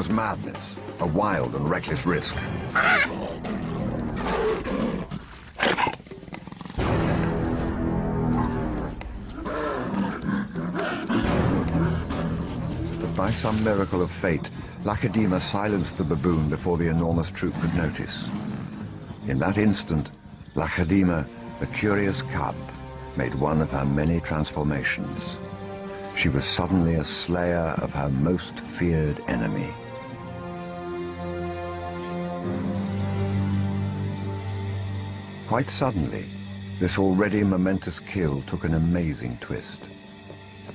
was madness, a wild and reckless risk. But by some miracle of fate, Lacedaemon silenced the baboon before the enormous troop could notice. In that instant, Lacedaemon, the curious cub, made one of her many transformations. She was suddenly a slayer of her most feared enemy. Quite suddenly, this already momentous kill took an amazing twist.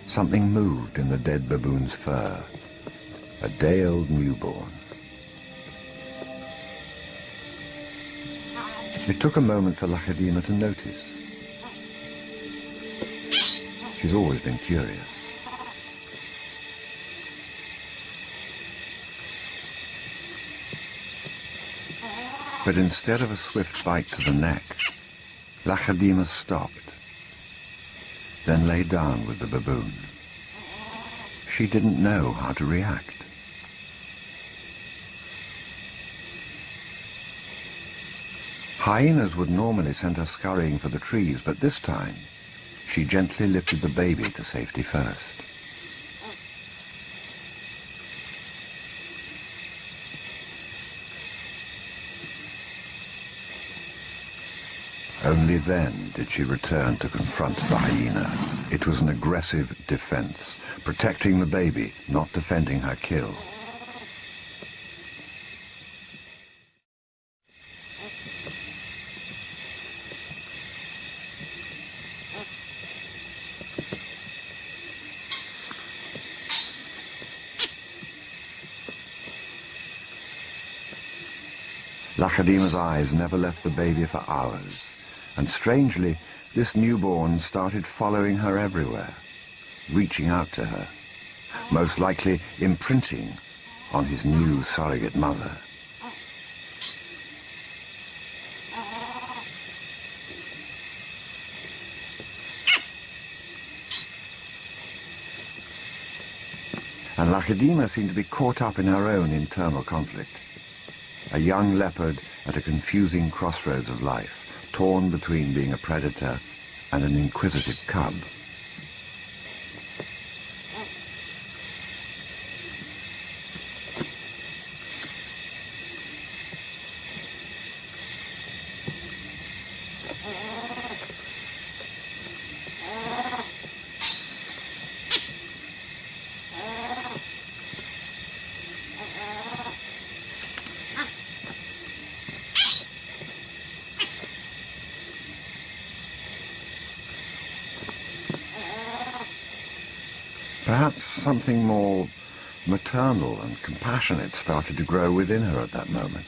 Something moved in the dead baboon's fur. A day-old newborn. It took a moment for Lacedaemon to notice. She's always been curious. But instead of a swift bite to the neck, Lacedaemon stopped, then lay down with the baboon. She didn't know how to react. Hyenas would normally send her scurrying for the trees, but this time, she gently lifted the baby to safety first. Only then did she return to confront the hyena. It was an aggressive defense, protecting the baby, not defending her kill. Lacedaemon's eyes never left the baby for hours. And strangely, this newborn started following her everywhere, reaching out to her, most likely imprinting on his new surrogate mother. And Lacedaemon seemed to be caught up in her own internal conflict. A young leopard at a confusing crossroads of life, torn between being a predator and an inquisitive cub. Perhaps something more maternal and compassionate started to grow within her at that moment.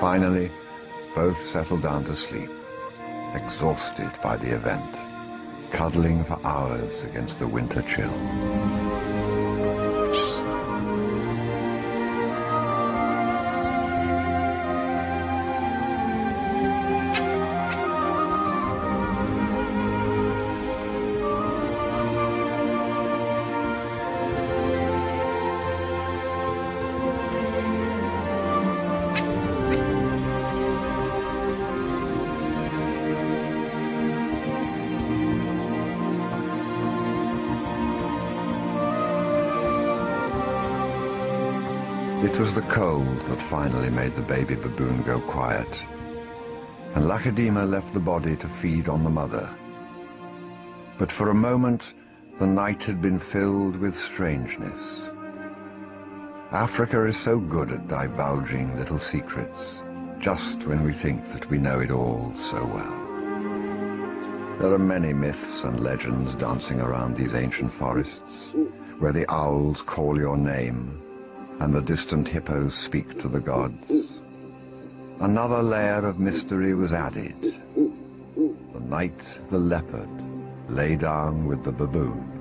Finally, both settled down to sleep, exhausted by the event, cuddling for hours against the winter chill. It was the cold that finally made the baby baboon go quiet, and Lacedaemon left the body to feed on the mother. But for a moment, the night had been filled with strangeness. Africa is so good at divulging little secrets, just when we think that we know it all so well. There are many myths and legends dancing around these ancient forests, where the owls call your name and the distant hippos speak to the gods. Another layer of mystery was added. The night the leopard lay down with the baboon.